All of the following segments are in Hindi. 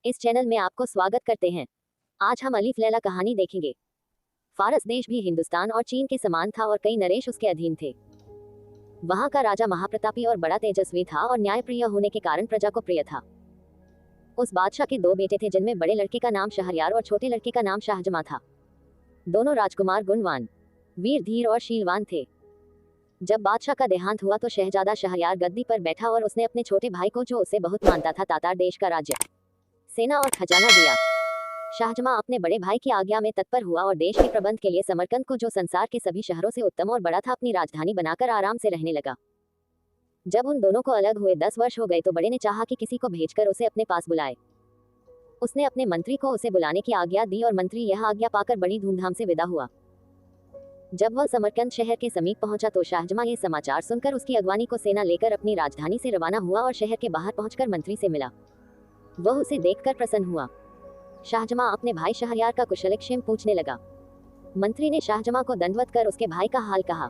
इस चैनल में आपको स्वागत करते हैं। आज हम अलीफ लैला कहानी देखेंगे। फारस देश भी हिंदुस्तान और चीन के समान था और कई नरेश उसके अधीन थे। वहां का राजा महाप्रतापी और बड़ा तेजस्वी था और न्यायप्रिय होने के कारण प्रजा को प्रिय था। उस बादशाह के दो बेटे थे जिनमें बड़े लड़के का नाम शहरयार और छोटे लड़के का नाम शाहजमा था। दोनों राजकुमार गुणवान, वीर, धीर और शीलवान थे। जब बादशाह का देहांत हुआ तो शहजादा शहरयार गद्दी पर बैठा और उसने अपने छोटे भाई को, जो उसे बहुत मानता था, तातार देश का राज्य, सेना और खजाना दिया। शाहजमा अपने बड़े भाई की आज्ञा में तत्पर हुआ और देश के प्रबंध के लिए समरकंद को, जो संसार के सभी शहरों से उत्तम और बड़ा था, अपनी राजधानी बनाकर आराम से रहने लगा। जब उन दोनों को अलग हुए 10 वर्ष हो गए तो बड़े ने चाहा कि किसी को भेजकर उसे अपने पास बुलाए। उसने अपने मंत्री को उसे बुलाने की आज्ञा दी और मंत्री यह आज्ञा पाकर बड़ी धूमधाम से विदा हुआ। जब वह समरकंद शहर के समीप पहुंचा तो शाहजमा ये समाचार सुनकर उसकी अगवानी को सेना लेकर अपनी राजधानी से रवाना हुआ और शहर के बाहर पहुंचकर मंत्री से मिला। वह उसे देखकर प्रसन्न हुआ। शाहजमा अपने भाई शहरयार का कुशलक्षेम पूछने लगा। मंत्री ने शाहजमा को दंडवत कर उसके भाई का हाल कहा।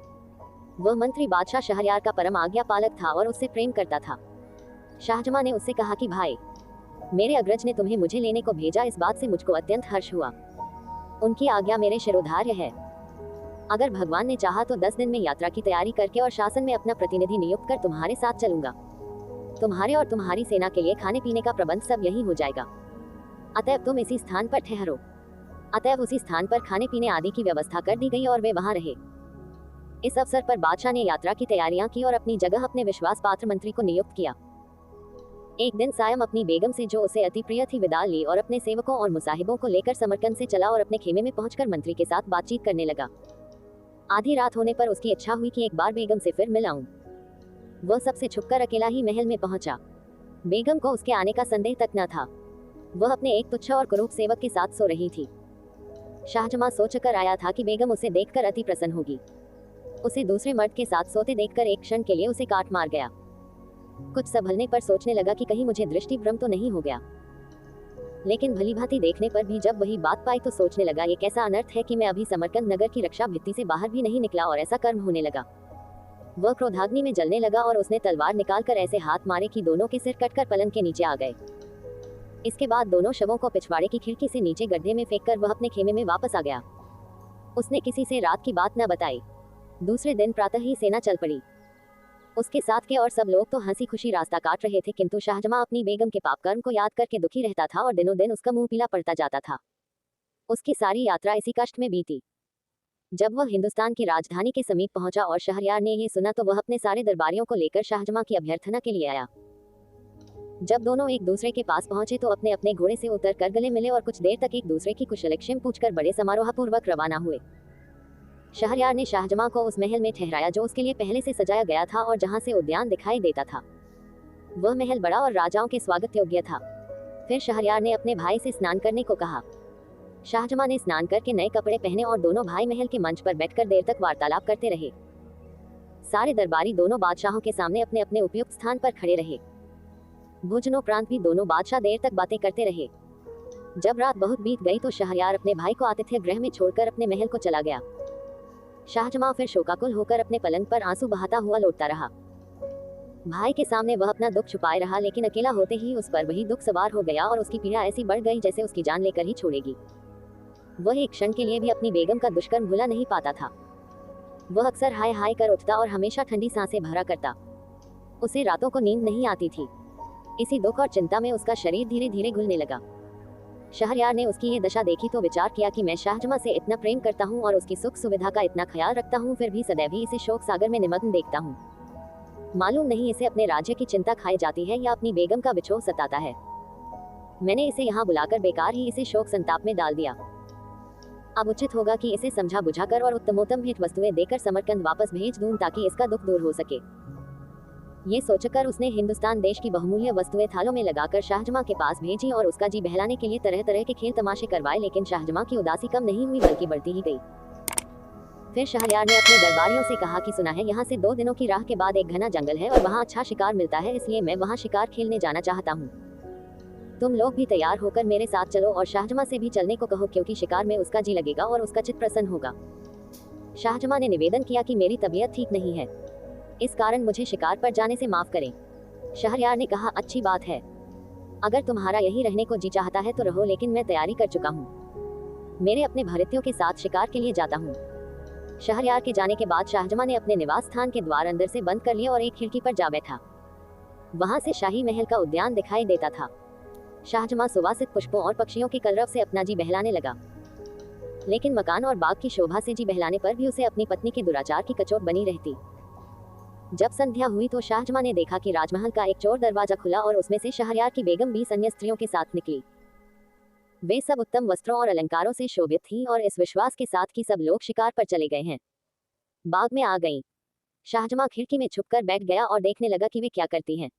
वह मंत्री बादशाह शहरयार का परम आज्ञा पालक था और उससे प्रेम करता था। शाहजमा ने उससे कहा कि भाई, मेरे अग्रज ने तुम्हें मुझे लेने को भेजा, इस बात से मुझको अत्यंत हर्ष हुआ। उनकी आज्ञा मेरे शिरोधार्य है। अगर भगवान ने चाहा तो 10 दिन में यात्रा की तैयारी करके और शासन में अपना प्रतिनिधि नियुक्त कर तुम्हारे साथ चलूंगा। तुम्हारे और तुम्हारी सेना के लिए खाने पीने का प्रबंध सब यही हो जाएगा। अतएव तुम इसी स्थान पर ठहरो। अतएव उसी स्थान पर खाने पीने आदि की व्यवस्था कर दी गई और वे वहां रहे। इस अवसर पर बादशाह ने यात्रा की तैयारियां की और अपनी जगह अपने विश्वास पात्र मंत्री को नियुक्त किया। एक दिन सायम अपनी बेगम से, जो उसे अति प्रिय थी, विदा ली और अपने सेवकों और मुसाहिबों को लेकर समरकंद से चला और अपने खेमे में पहुंचकर मंत्री के साथ बातचीत करने लगा। आधी रात होने पर उसकी इच्छा हुई कि एक बार बेगम से फिर मिल आऊं। वह सबसे छुपकर अकेला ही महल में पहुंचा। बेगम को उसके आने का संदेह तक न था। वह अपने एक तुच्छ और कुरूप सेवक के साथ सो रही थी। शाहजमा सोचकर आया था कि बेगम उसे देखकर अति प्रसन्न होगी। उसे दूसरे मर्द के साथ सोते देखकर एक क्षण के लिए उसे काट मार गया। कुछ संभलने पर सोचने लगा कि कहीं मुझे दृष्टि भ्रम तो नहीं हो गया। लेकिन भलीभांति देखने पर भी जब वही बात पाई तो सोचने लगा, ये कैसा अनर्थ है कि मैं अभी समरकंद नगर की रक्षा भित्ति से बाहर भी नहीं निकला और ऐसा कर्म होने लगा। वह क्रोधाग्नि में जलने लगा और उसने तलवार निकालकर ऐसे हाथ मारे कि दोनों के सिर कटकर पलंग के नीचे आ गए। इसके बाद दोनों शवों को पिछवाड़े की खिड़की से नीचे गड्ढे में फेंककर वह अपने खेमे में वापस आ गया। उसने किसी से रात की बात न बताई। दूसरे दिन प्रातः ही सेना चल पड़ी। उसके साथ के और सब लोग तो हंसी खुशी रास्ता काट रहे थे, किंतु शाहजमा अपनी बेगम के पाप कर्म को याद करके दुखी रहता था और दिनों दिन उसका मुंह पीला पड़ता जाता था। उसकी सारी यात्रा इसी कष्ट में बीती। जब वह हिंदुस्तान की राजधानी के समीप पहुंचा और शहरयार ने यह सुना तो वह अपने सारे दरबारियों को लेकर शाहजमा की अभ्यर्थना के लिए आया। जब दोनों एक दूसरे के पास पहुंचे तो अपने अपने घोड़े से उतर कर गले मिले और कुछ देर तक एक दूसरे की कुशलक्षेम पूछकर बड़े समारोहपूर्वक रवाना हुए। शहरयार ने शाहजमा को उस महल में ठहराया जो उसके लिए पहले से सजाया गया था और जहां से उद्यान दिखाई देता था। वह महल बड़ा और राजाओं के स्वागत योग्य था। फिर शहरयार ने अपने भाई से स्नान करने को कहा। शाहजमा ने स्नान करके नए कपड़े पहने और दोनों भाई महल के मंच पर बैठकर देर तक वार्तालाप करते रहे। सारे दरबारी दोनों बादशाहों के सामने अपने अपने उपयुक्त स्थान पर खड़े रहे। भोजनोपरांत भी दोनों बादशाह देर तक बातें करते रहे। जब रात बहुत बीत गई तो शहरयार अपने भाई को आतिथ्य गृह में छोड़कर अपने महल को चला गया। शाहजमा फिर शोकाकुल होकर अपने पलंग पर आंसू बहाता हुआ लौटता रहा। भाई के सामने वह अपना दुख छुपाए रहा, लेकिन अकेला होते ही उस पर वही दुख सवार हो गया और उसकी पीड़ा ऐसी बढ़ गई जैसे उसकी जान लेकर ही छोड़ेगी। वह एक क्षण के लिए भी अपनी बेगम का दुष्कर्म भुला नहीं पाता था। वह अक्सर हाय हाय कर उठता और हमेशा ठंडी सांसें भरा करता। उसे रातों को नींद नहीं आती थी। इसी दुख और चिंता में उसका शरीर धीरे धीरे घुलने लगा। शहरयार ने उसकी ये दशा देखी तो विचार किया कि मैं शाहजमा से इतना प्रेम करता हूँ और उसकी सुख सुविधा का इतना ख्याल रखता हूँ, फिर भी सदैव ही इसे शोक सागर में निमग्न देखता हूँ। मालूम नहीं इसे अपने राज्य की चिंता खाई जाती है या अपनी बेगम का विछोह सताता है। मैंने इसे यहाँ बुलाकर बेकार ही इसे शोक संताप में डाल दिया। अब उचित होगा कि इसे समझा बुझाकर और उत्तमोत्तम भेंट वस्तुएं देकर समरकंद वापस भेज दूं ताकि इसका दुख दूर हो सके। ये सोचकर उसने हिंदुस्तान देश की बहुमूल्य वस्तुएं थालों में लगाकर शाहजमा के पास भेजी और उसका जी बहलाने के लिए तरह तरह के खेल तमाशे करवाए, लेकिन शाहजमा की उदासी कम नहीं हुई बल्कि बढ़ती ही गई। फिर शहरयार ने अपने दरबारियों से कहा कि सुना है यहाँ से 2 दिनों की राह के बाद एक घना जंगल है और वहाँ अच्छा शिकार मिलता है, इसलिए मैं वहाँ शिकार खेलने जाना चाहता हूँ। तुम लोग भी तैयार होकर मेरे साथ चलो और शाहजमा से भी चलने को कहो, क्योंकि शिकार में उसका जी लगेगा और उसका चित्त प्रसन्न होगा। शाहजमा ने निवेदन किया कि मेरी तबीयत ठीक नहीं है, इस कारण मुझे शिकार पर जाने से माफ करें। शहरयार ने कहा, अच्छी बात है, अगर तुम्हारा यही रहने को जी चाहता है तो रहो, लेकिन मैं तैयारी कर चुका हूँ। मेरे अपने भृत्यों के साथ शिकार के लिए जाता हूँ। शहरयार के जाने के बाद शाहजहां ने अपने निवास स्थान के द्वार अंदर से बंद कर लिया और एक खिड़की पर जा बैठा। वहां से शाही महल का उद्यान दिखाई देता था। शाहजहां सुवासित पुष्पों और पक्षियों के कलरव से अपना जी बहलाने लगा, लेकिन मकान और बाग की शोभा से जी बहलाने पर भी उसे अपनी पत्नी के दुराचार की कचोट बनी रहती। जब संध्या हुई तो शाहजहां ने देखा कि राजमहल का एक चोर दरवाजा खुला और उसमें से शहरयार की बेगम 20 अन्य स्त्रियों के साथ निकली। वे सब उत्तम वस्त्रों और अलंकारों से शोभित थीं और इस विश्वास के साथ कि सब लोग शिकार पर चले गए हैं, बाग में आ गईं। शाहजहां खिड़की में छुपकर बैठ गया और देखने लगा कि वे क्या करती हैं।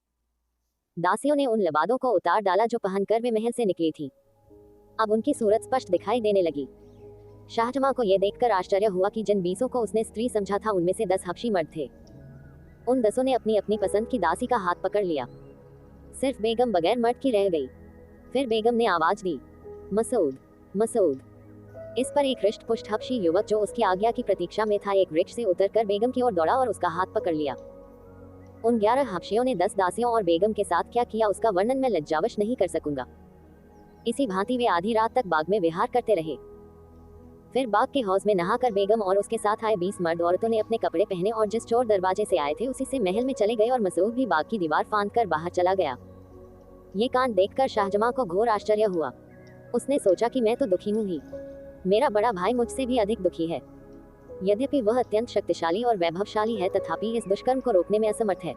दासियों ने उन लबादों को उतार डाला जो पहनकर वे महल से निकली थी। अब उनकी सूरत स्पष्ट दिखाई देने लगी। शाहजहां को यह देखकर आश्चर्य हुआ कि जिन 20 को उसने स्त्री समझा था उनमें से 10 हबशी मर्द थे। उन 10 ने अपनी अपनी पसंद की दासी का हाथ पकड़ लिया। सिर्फ बेगम बगैर मर्द की रह गई। फिर बेगम ने आवाज दी, मसूद, मसूद। इस पर एक हृष्ट पुष्ट हबशी युवक जो उसकी आज्ञा की प्रतीक्षा में था एक वृक्ष से उतरकर बेगम की ओर दौड़ा और उसका हाथ पकड़ लिया। उन 11 हबशियों ने 10 दासियों और बेगम के साथ क्या किया उसका वर्णन मैं लज्जावश नहीं कर सकूंगा। इसी भांति वे आधी रात तक बाग में विहार करते रहे। फिर बाग के हौज में नहाकर बेगम और उसके साथ आए 20 मर्द औरतों ने अपने कपड़े पहने और जिस चोर दरवाजे से आए थे उसी से महल में चले गए और मसूद भी बाग की दीवार फांदकर बाहर चला गया। ये कांड देखकर शाहजहां को घोर आश्चर्य हुआ। उसने सोचा कि मैं तो दुखी हूं ही, मेरा बड़ा भाई मुझसे भी अधिक दुखी है। यद्यपि वह अत्यंत शक्तिशाली और वैभवशाली है तथापि इस दुष्कर्म को रोकने में असमर्थ है।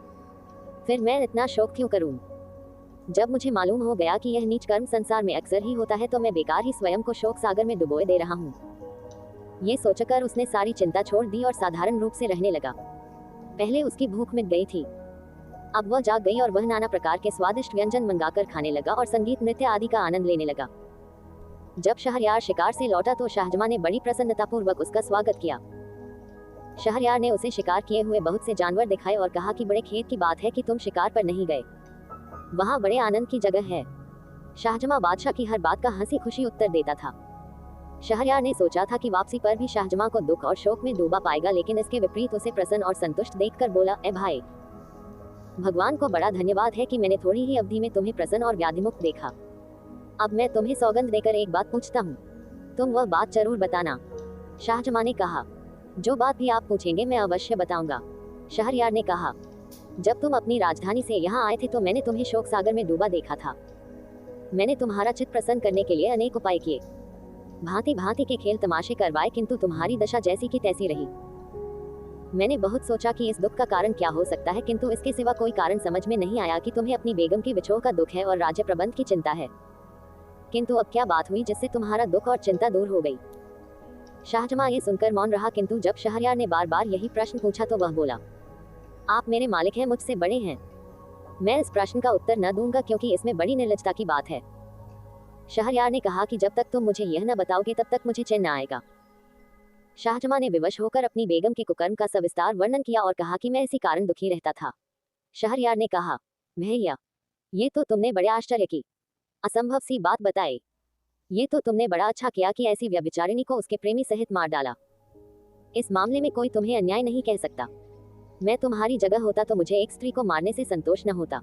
फिर मैं इतना शोक क्यों करूं? जब मुझे मालूम हो गया कि यह नीच कर्म संसार में अक्सर ही होता है तो मैं बेकार ही स्वयं को शोक सागर में डुबोए दे रहा हूं। ये सोचकर उसने सारी चिंता छोड़ दी और साधारण रूप से रहने लगा। पहले उसकी भूख मिट गई थी, अब वह जाग गई और वह नाना प्रकार के स्वादिष्ट व्यंजन मंगाकर खाने लगा और संगीत नृत्य आदि का आनंद लेने लगा। जब शहरयार शिकार से लौटा तो शाहजहां ने बड़ी प्रसन्नतापूर्वक उसका स्वागत किया। शहरयार ने उसे शिकार किए हुए बहुत से जानवर दिखाए और कहा कि बड़े खेद की बात है कि तुम शिकार पर नहीं गए, वहां बड़े आनंद की जगह है। शाहजहां बादशाह की हर बात का हंसी खुशी उत्तर देता था। शहरयार ने सोचा था कि वापसी पर भी शाहजहां को दुख और शोक में डूबा पाएगा, लेकिन इसके विपरीत उसे प्रसन्न और संतुष्ट देखकर बोला, ए भाई, भगवान को बड़ा धन्यवाद है कि मैंने थोड़ी ही अवधि में तुम्हें प्रसन्न और व्याधिमुक्त देखा। अब मैं तुम्हें सौगंध देकर एक बात पूछता हूँ, तुम वह बात जरूर बताना। शाहजहां ने कहा, जो बात भी आप पूछेंगे मैं अवश्य बताऊंगा। शहरयार ने कहा, जब तुम अपनी राजधानी से यहाँ आए थे तो मैंने तुम्हें शोक सागर में डूबा देखा था। मैंने तुम्हारा चित्त प्रसन्न करने के लिए अनेक उपाय किए, भांति भांति के खेल तमाशे करवाए, किंतु तुम्हारी दशा जैसी की तैसी रही। मैंने बहुत सोचा कि इस दुख का कारण क्या हो सकता है, किंतु इसके सिवा कोई कारण समझ में नहीं आया कि तुम्हें अपनी बेगम के विछोह का दुख है और राज्य प्रबंध की चिंता है। किंतु अब क्या बात हुई जिससे तुम्हारा दुख और चिंता दूर हो गई? शाहजहां ये सुनकर मौन रहा, किंतु जब शहरयार ने बार बार यही प्रश्न पूछा तो वह बोला, आप मेरे मालिक हैं, मुझसे बड़े हैं, मैं इस प्रश्न का उत्तर न दूंगा क्योंकि इसमें बड़ी निर्लजता की बात है। शहरयार ने कहा कि जब तक तुम मुझे यह न बताओगे तब तक मुझे चैन न आएगा। शाहजहां ने विवश होकर अपनी बेगम के कुकर्म का सविस्तार वर्णन किया और कहा कि मैं इसी कारण दुखी रहता था। शहरयार ने कहा, भैया, ये तो तुमने बड़े आश्चर्य की असंभव सी बात बताई। ये तो तुमने बड़ा अच्छा किया कि ऐसी व्यभिचारिणी को उसके प्रेमी सहित मार डाला। इस मामले में कोई तुम्हें अन्याय नहीं कह सकता। मैं तुम्हारी जगह होता तो मुझे एक स्त्री को मारने से संतोष न होता,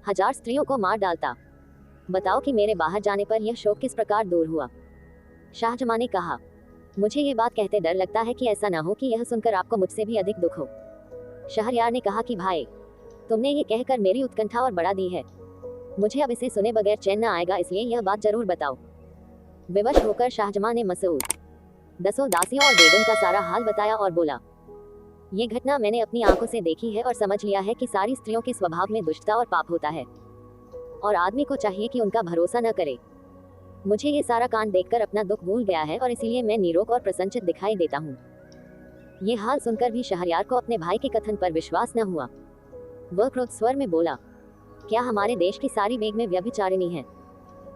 1000 स्त्रियों को मार डालता। बताओ कि मेरे बाहर जाने पर यह शोक किस प्रकार दूर हुआ? शाहजहां ने कहा, मुझे ये बात कहते डर लगता है कि ऐसा ना हो कि यह सुनकर आपको मुझसे भी अधिक दुख हो। शहरयार ने कहा कि भाई, तुमने ये कहकर मेरी उत्कंठा और बढ़ा दी है। मुझे अब इसे सुने बगैर चैन न आएगा, इसलिए यह बात जरूर बताओ। विवश होकर शाहजहां ने मसूद, 10 दासियों और बेगम का सारा हाल बताया और बोला, ये घटना मैंने अपनी आंखों से देखी है और समझ लिया है कि सारी स्त्रियों के स्वभाव में दुष्टता और पाप होता है और आदमी को चाहिए कि उनका भरोसा न करे। मुझे ये सारा कांड देखकर अपना दुख भूल गया है और इसीलिए मैं निरोग और प्रसन्नचित दिखाई देता हूँ। ये हाल सुनकर भी शहरयार को अपने भाई के कथन पर विश्वास न हुआ। वह क्रोध स्वर में बोला, क्या हमारे देश की सारी बेगमें व्यभिचारिणी हैं?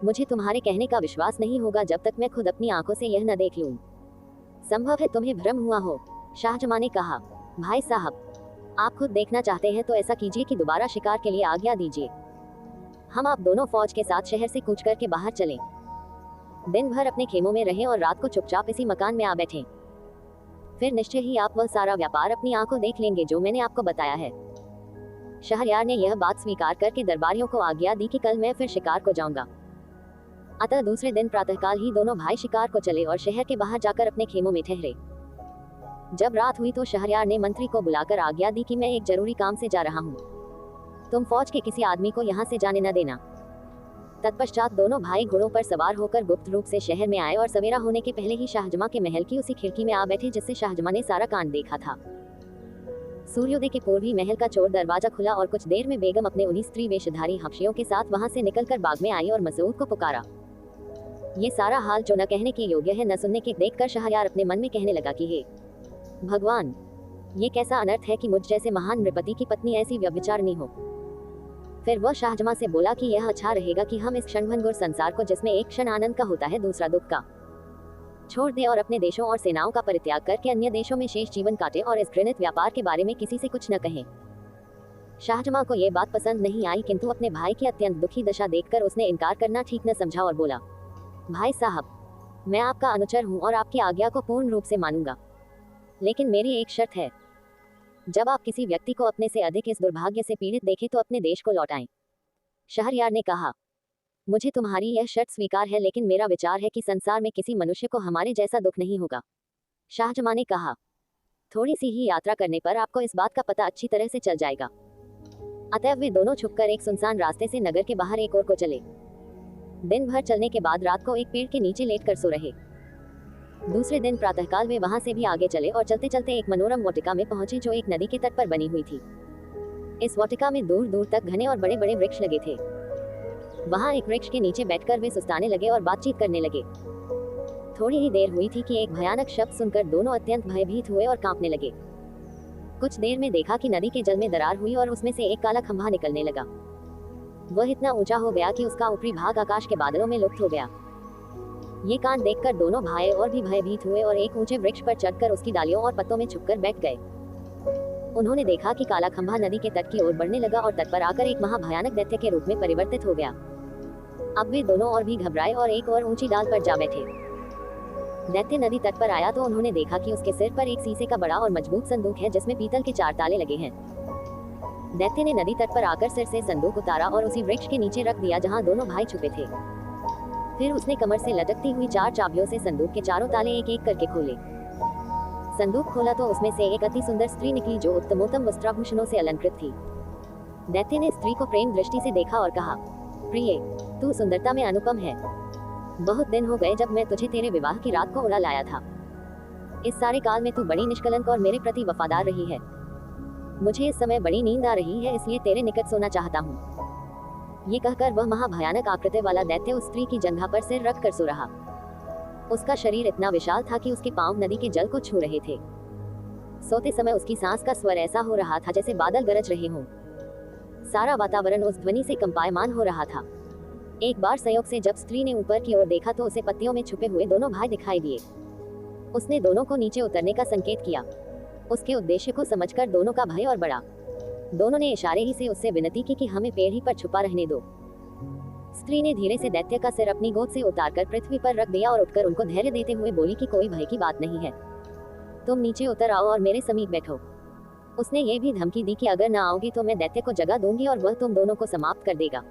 मुझे तुम्हारे कहने का विश्वास नहीं होगा जब तक मैं खुद अपनी आंखों से यह न देख लूं। संभव है तुम्हें भ्रम हुआ हो। शाहजहां ने कहा, भाई साहब, आप खुद देखना चाहते हैं तो ऐसा कीजिए कि दोबारा शिकार के लिए आज्ञा दीजिए। हम आप दोनों फौज के साथ शहर से कूच करके बाहर चलें। दिन भर अपने खेमों में रहें और रात को चुपचाप इसी मकान में आ बैठें। फिर निश्चय ही आप वह सारा व्यापार अपनी आंखों देख लेंगे जो मैंने आपको बताया है। शहरयार ने यह बात स्वीकार करके दरबारियों को आज्ञा दी कि कल मैं फिर शिकार को जाऊंगा। अतः दूसरे दिन प्रातःकाल ही दोनों भाई शिकार को चले और शहर के बाहर जाकर अपने खेमों में ठहरे। जब रात हुई तो शहरयार ने मंत्री को बुलाकर आज्ञा दी कि मैं एक जरूरी काम से जा रहा हूँ, तुम फौज के किसी आदमी को यहाँ से जाने न देना। तत्पश्चात दोनों भाई घोड़ों पर सवार होकर गुप्त रूप से शहर में आए और सवेरा होने के पहले ही शाहजमां के महल की उसी खिड़की में आ बैठे जिससे शाहजमां ने सारा कांड देखा था। सूर्योदय के पूर्व ही महल का चोर दरवाजा खुला और कुछ देर में बेगम अपने उन्हीं स्त्री वेशधारी हफ्शियों के साथ वहां से निकलकर बाग में आई और मसूद को पुकारा। ये सारा हाल जो न कहने के योग्य है न सुनने के देखकर शहरयार अपने मन में कहने लगा कि हे भगवान, ये कैसा अनर्थ है कि मुझ जैसे महान नृपति की पत्नी ऐसी व्यभिचारिणी हो। फिर वह शाहजमां से बोला कि यह अच्छा रहेगा कि हम इस क्षणभंगुर संसार को, जिसमें एक क्षण आनंद का होता है दूसरा दुख का, छोड़ दे और अपने देशों और सेनाओं का परित्याग करके अन्य देशों में शेष जीवन काटे और इस घृणित व्यापार के बारे में किसी से कुछ न कहें। शाहजमां को यह बात पसंद नहीं आई, किंतु अपने भाई की अत्यंत दुखी दशा देखकर उसने इनकार करना ठीक न समझा और बोला, भाई साहब, मैं आपका अनुचर हूँ और आपकी आज्ञा को पूर्ण रूप से मानूंगा, लेकिन मेरी एक शर्त है। जब आप किसी व्यक्ति को अपने से अधिक इस दुर्भाग्य से पीड़ित देखें तो अपने देश को लौटाएं। शहरयार ने कहा, मुझे तुम्हारी यह शर्त स्वीकार है, लेकिन मेरा विचार है कि संसार में किसी मनुष्य को हमारे जैसा दुख नहीं होगा। शाहजमां ने कहा, थोड़ी सी ही यात्रा करने पर आपको इस बात का पता अच्छी तरह से चल जाएगा। अतएव वे दोनों छुपकर एक सुनसान रास्ते से नगर के बाहर एक ओर को चले। दिन भर चलने के बाद रात को एक पेड़ के नीचे लेटकर सो रहे। दूसरे दिन प्रातःकाल वे वहां से भी आगे चले और चलते चलते एक मनोरम वाटिका में पहुंचे जो एक नदी के तट पर बनी हुई थी। इस वाटिका में दूर दूर तक घने और बड़े बड़े वृक्ष लगे थे। वहां एक वृक्ष के नीचे बैठकर वे सुस्ताने लगे और बातचीत करने लगे। थोड़ी ही देर हुई थी कि एक भयानक शब्द सुनकर दोनों अत्यंत भयभीत हुए और कांपने लगे। कुछ देर में देखा कि नदी के जल में दरार हुई और उसमें से एक काला खंभा निकलने लगा। वह इतना ऊंचा हो गया कि उसका ऊपरी भाग आकाश के बादलों में लुप्त हो गया। ये कांड देखकर दोनों भाई और भी भयभीत हुए और एक ऊंचे वृक्ष पर चढ़कर उसकी डालियों और पत्तों में छुपकर बैठ गए। उन्होंने देखा कि काला खंभा नदी के तट की ओर बढ़ने लगा और तट पर आकर एक महाभयानक दैत्य के रूप में परिवर्तित हो गया। अब वे दोनों और भी घबराए और एक और ऊंची डाल पर जा बैठे। दैत्य नदी तट पर आया तो उन्होंने देखा कि उसके सिर पर एक शीशे का बड़ा और मजबूत संदूक है जिसमें पीतल के 4 ताले लगे हैं। दैत्य ने नदी तट पर आकर सिर से संदूक उतारा और उसी वृक्ष के नीचे रख दिया जहां दोनों भाई छुपे थे। फिर उसने कमर से लटकती हुई 4 चाबियों से संदूक के चारों ताले एक एक करके खोले। संदूक खोला तो उसमें से एक अति सुंदर स्त्री निकली जो उत्तमोत्तम वस्त्राभूषणों से अलंकृत थी। दैत्य ने स्त्री को प्रेम दृष्टि से देखा और कहा, प्रिय, तू सुंदरता में अनुपम है। बहुत दिन हो गए जब मैं तुझे तेरे विवाह की रात को उड़ा लाया था। इस सारे काल में तू बड़ी निष्कलंक और मेरे प्रति वफादार रही है। मुझे इस समय बड़ी नींद आ रही है, इसलिए तेरे निकट सोना चाहता हूँ। ये कहकर वह महाभयानक आकृति वाला दैत्य उस स्त्री की जंघा पर सिर रख कर सो रहा। उसका शरीर इतना विशाल था कि उसके पांव नदी के जल को छू रहे थे। सोते समय उसकी सांस का स्वर ऐसा हो रहा था जैसे बादल गरज रहे हों। सारा वातावरण उस ध्वनि से कंपायमान हो रहा था। एक बार संयोग से जब स्त्री ने ऊपर की ओर देखा तो उसे पत्तियों में छुपे हुए दोनों भाई दिखाई दिए। उसने दोनों को नीचे उतरने का संकेत किया। उसके उद्देश्य को समझकर दोनों का भय और बढ़ा। दोनों ने इशारे ही से उससे विनती की कि हमें पेड़ ही पर छुपा रहने दो। स्त्री ने धीरे से दैत्य का सिर अपनी गोद से उतारकर पृथ्वी पर रख दिया और उठकर उनको धैर्य देते हुए बोली कि कोई भय की बात नहीं है, तुम नीचे उतर आओ और मेरे समीप बैठो। उसने ये भी धमकी दी कि अगर न आओगी तो मैं दैत्य को जगा दूंगी और वह तुम दोनों को समाप्त कर देगा।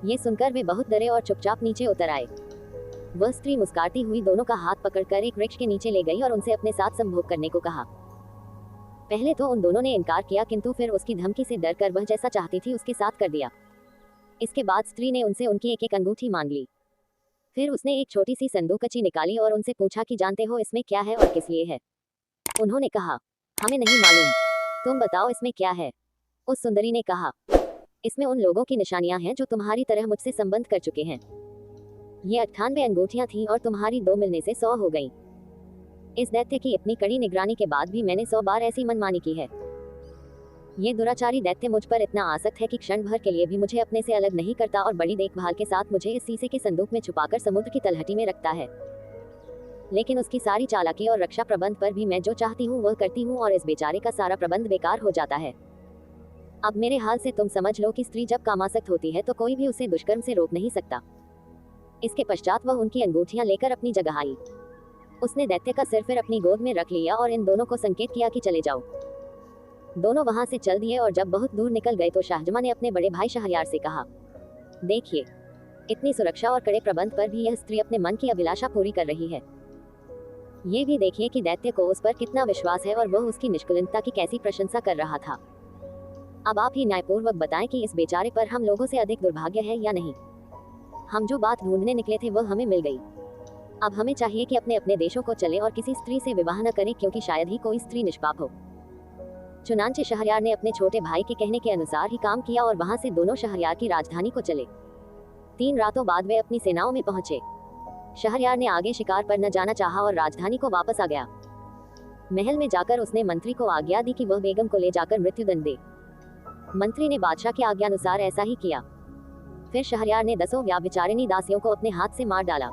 ये सुनकर वे बहुत डरे और चुपचाप नीचे उतर आए। वह स्त्री मुस्कुराती हुई दोनों का हाथ पकड़कर एक वृक्ष के नीचे ले गई और उनसे अपने साथ संभोग करने को कहा। पहले तो उन दोनों ने इनकार किया, किंतु फिर उसकी धमकी से डरकर वह जैसा चाहती थी उसके साथ कर दिया। इसके बाद स्त्री ने उनसे उनकी एक एक अंगूठी मांग ली। फिर उसने एक छोटी सी संदूकची निकाली और उनसे पूछा कि जानते हो इसमें क्या है और किस लिए है। उन्होंने कहा, हमें नहीं मालूम, तुम बताओ इसमें क्या है। उस सुंदरी ने कहा, इसमें उन लोगों की निशानियां हैं जो तुम्हारी तरह मुझसे संबंध कर चुके हैं। ये 98 अंगूठियां थीं और तुम्हारी 2 मिलने से 100 हो गईं। इस दैत्य की इतनी कड़ी निगरानी के बाद भी मैंने 100 बार ऐसी मनमानी की है। ये दुराचारी दैत्य मुझ पर इतना आसक्त है कि क्षण भर के लिए भी मुझे अपने से अलग नहीं करता और बड़ी देखभाल के साथ मुझे इस शीशे के संदूक में छुपाकर समुद्र की तलहटी में रखता है। लेकिन उसकी सारी चालाकी और रक्षा प्रबंध पर भी मैं जो चाहती हूँ वह करती हूँ और इस बेचारे का सारा प्रबंध बेकार हो जाता है। अब मेरे हाल से तुम समझ लो कि स्त्री जब कामासक्त होती है तो कोई भी उसे दुष्कर्म से रोक नहीं सकता। इसके पश्चात वह उनकी अंगूठियां लेकर अपनी जगह आई। उसने दैत्य का सिर फिर अपनी गोद में रख लिया और इन दोनों को संकेत किया कि चले जाओ। दोनों वहां से चल दिए और जब बहुत दूर निकल गए तो शाहजहां ने अपने बड़े भाई शहरयार से कहा, देखिए, इतनी सुरक्षा और कड़े प्रबंध पर भी यह स्त्री अपने मन की अभिलाषा पूरी कर रही है। ये भी देखिए कि दैत्य को उस पर कितना विश्वास है और वह उसकी निष्कलंकता की कैसी प्रशंसा कर रहा था। अब आप ही न्यायपूर्वक बताएं कि इस बेचारे पर हम लोगों से अधिक दुर्भाग्य है या नहीं। हम जो बात ढूंढने निकले थे वह हमें मिल गई। अब हमें चाहिए कि अपने अपने देशों को चले और किसी स्त्री से विवाह न करें, क्योंकि शायद ही कोई स्त्री निष्पाप हो। चुनांचे शहरयार ने अपने छोटे भाई के कहने के अनुसार ही काम किया और वहां से दोनों शहरयार की राजधानी को चले। 3 रातों बाद वे अपनी सेनाओं में पहुंचे। शहरयार ने आगे शिकार पर न जाना चाहा और राजधानी को वापस आ गया। महल में जाकर उसने मंत्री को आज्ञा दी कि वह बेगम को ले जाकर मृत्युदंड दे। मंत्री ने बादशाह की आज्ञानुसार ऐसा ही किया। फिर शहरयार ने 10 व्याभिचारिणी दासियों को अपने हाथ से मार डाला।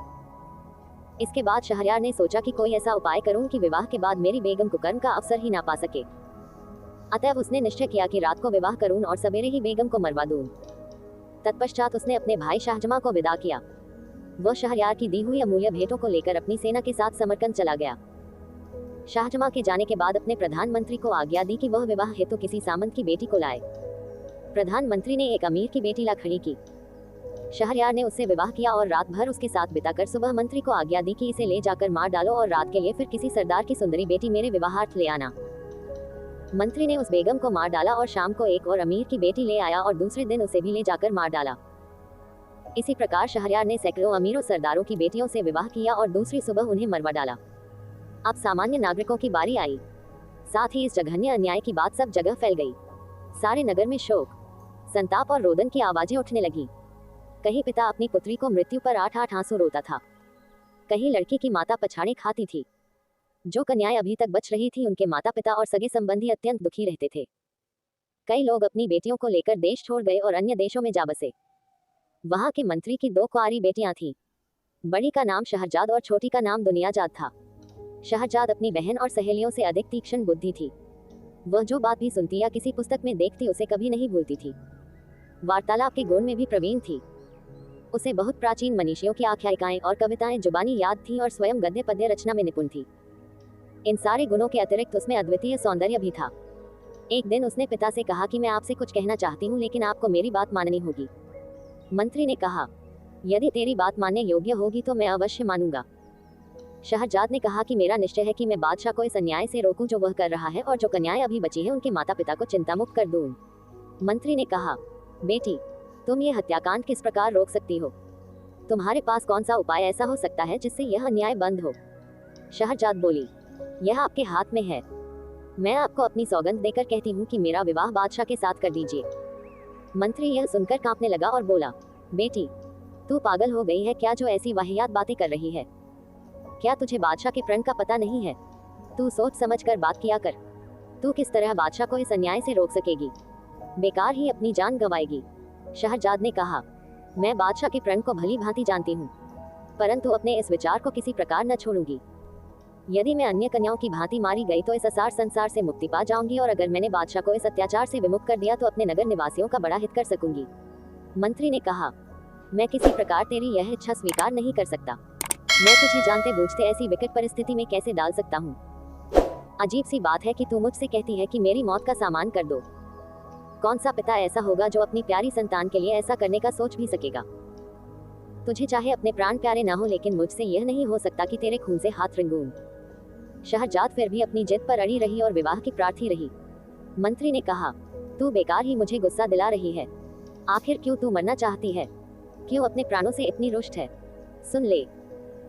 इसके बाद शहरयार ने सोचा कि कोई ऐसा उपाय करूं कि विवाह के बाद मेरी बेगम कुकर्म का अवसर ही ना पा सके। अतएव उसने निश्चय किया कि रात को विवाह करूं और सवेरे ही बेगम को मरवा दूं। तत्पश्चात उसने अपने भाई शाहजहां को विदा किया। वह शहरयार की दी हुई अमूल्य भेंटों को लेकर अपनी सेना के साथ समरकंद चला गया। शाहजहां के जाने के बाद अपने प्रधानमंत्री को आज्ञा दी कि वह विवाह हेतु किसी सामंत की बेटी को लाए। प्रधानमंत्री ने एक अमीर की बेटी ला खड़ी की। शहरयार ने उससे विवाह किया और रात भर उसके साथ बिताकर सुबह मंत्री को आज्ञा दी कि इसे ले जाकर मार डालो और रात के लिए फिर किसी सरदार की सुंदरी बेटी मेरे विवाहार्थ ले आना। मंत्री ने उस बेगम को मार डाला और शाम को एक और अमीर की बेटी ले आया और दूसरे दिन उसे भी ले जाकर मार डाला। इसी प्रकार शहरयार ने सैकड़ों अमीरों सरदारों की बेटियों से विवाह किया और दूसरी सुबह उन्हें मरवा डाला। अब सामान्य नागरिकों की बारी आई। साथ ही इस जघन्य अन्याय की बात सब जगह फैल गई। सारे नगर में शोक, संताप और रोदन की आवाजें उठने लगी। कहीं पिता अपनी पुत्री को मृत्यु पर 8-8 आंसू रोता था, कहीं लड़की की माता पछाड़े खाती थी। जो कन्याएं अभी तक बच रही थी उनके माता पिता और सगे संबंधी अत्यंत दुखी रहते थे। कई लोग अपनी बेटियों को लेकर देश छोड़ गए और अन्य देशों में जा बसे। वहां के मंत्री की 2 कुंवारी बेटियां थीं। बड़ी का नाम शहरजाद और छोटी का नाम दुनियाजाद था। शहरजाद अपनी बहन और सहेलियों से अधिक तीक्ष्ण बुद्धि थी। वह जो बात भी सुनती या किसी पुस्तक में देखती उसे कभी नहीं भूलती थी। वार्तालाप के गुण में भी प्रवीण थी। उसे बहुत प्राचीन मनीषियों की आख्यायिकाएं और कविताएं जुबानी याद थीं और स्वयं गद्य पद्य रचना में निपुण थी। इन सारे गुणों के अतिरिक्त उसमें अद्वितीय सौंदर्य भी था। एक दिन उसने पिता से कहा कि मैं आपसे कुछ कहना चाहती हूँ, लेकिन आपको मेरी बात माननी होगी। मंत्री ने कहा, यदि तेरी बात मानने योग्य होगी तो मैं अवश्य मानूंगा। शहरजाद ने कहा कि मेरा निश्चय है कि मैं बादशाह को इस अन्याय से रोकूं जो वह कर रहा है, और जो कन्याएं अभी बची हैं उनके माता पिता को चिंता मुक्त कर दूं। मंत्री ने कहा, बेटी, तुम ये हत्याकांड किस प्रकार रोक सकती हो? तुम्हारे पास कौन सा उपाय ऐसा हो सकता है जिससे यह अन्याय बंद हो? शहरजाद बोली, यह आपके हाथ में है। मैं आपको अपनी सौगंध देकर कहती हूँ कि मेरा विवाह बादशाह के साथ कर दीजिए। मंत्री यह सुनकर कांपने लगा और बोला, बेटी, तू पागल हो गई है क्या जो ऐसी वाहियात बातें कर रही है? क्या तुझे बादशाह के प्रण का पता नहीं है? तू सोच समझ कर बात किया कर। तू किस तरह बादशाह को इस अन्याय से रोक सकेगी? बेकार ही अपनी जान गंवाएगी। शहरजाद ने कहा, मैं बादशाह के प्रण को भली भांति जानती हूँ, परंतु अपने इस विचार को किसी प्रकार न छोड़ूंगी। यदि मैं अन्य कन्याओं की भांति मारी गई तो इस असार संसार से मुक्ति पा जाऊंगी, और अगर मैंने बादशाह को इस अत्याचार से विमुक्त कर दिया तो अपने नगर निवासियों का बड़ा हित कर सकूंगी। मंत्री ने कहा, मैं किसी प्रकार तेरी यह इच्छा स्वीकार नहीं कर सकता। मैं तुझे जानते बूझते ऐसी विकट परिस्थिति में कैसे डाल सकता हूँ? अजीब सी बात है कि तू मुझसे कहती है कि मेरी मौत का सामान कर दो। कौन सा पिता ऐसा होगा जो अपनी प्यारी संतान के लिए ऐसा करने का सोच भी सकेगा? तुझे चाहे अपने प्राण प्यारे ना हो, लेकिन मुझसे यह नहीं हो सकता कि तेरे खून से हाथ रंगूं। शहरजाद फिर भी अपनी जिद पर अड़ी रही और विवाह की प्रार्थी रही। मंत्री ने कहा, तू बेकार ही मुझे गुस्सा दिला रही है। आखिर क्यों तू मरना चाहती है? क्यों अपने प्राणों से इतनी रुष्ट है? सुन ले,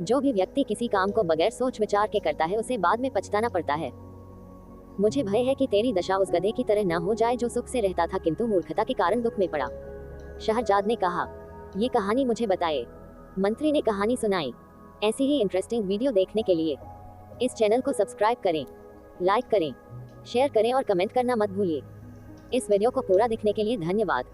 जो भी व्यक्ति किसी काम को बगैर सोच विचार के करता है उसे बाद में पछताना पड़ता है। मुझे भय है कि तेरी दशा उस गधे की तरह न हो जाए जो सुख से रहता था किंतु मूर्खता के कारण दुख में पड़ा। शहरजाद ने कहा, ये कहानी मुझे बताए। मंत्री ने कहानी सुनाई। ऐसी ही इंटरेस्टिंग वीडियो देखने के लिए इस चैनल को सब्सक्राइब करें, लाइक करें, शेयर करें और कमेंट करना मत भूलिए। इस वीडियो को पूरा देखने के लिए धन्यवाद।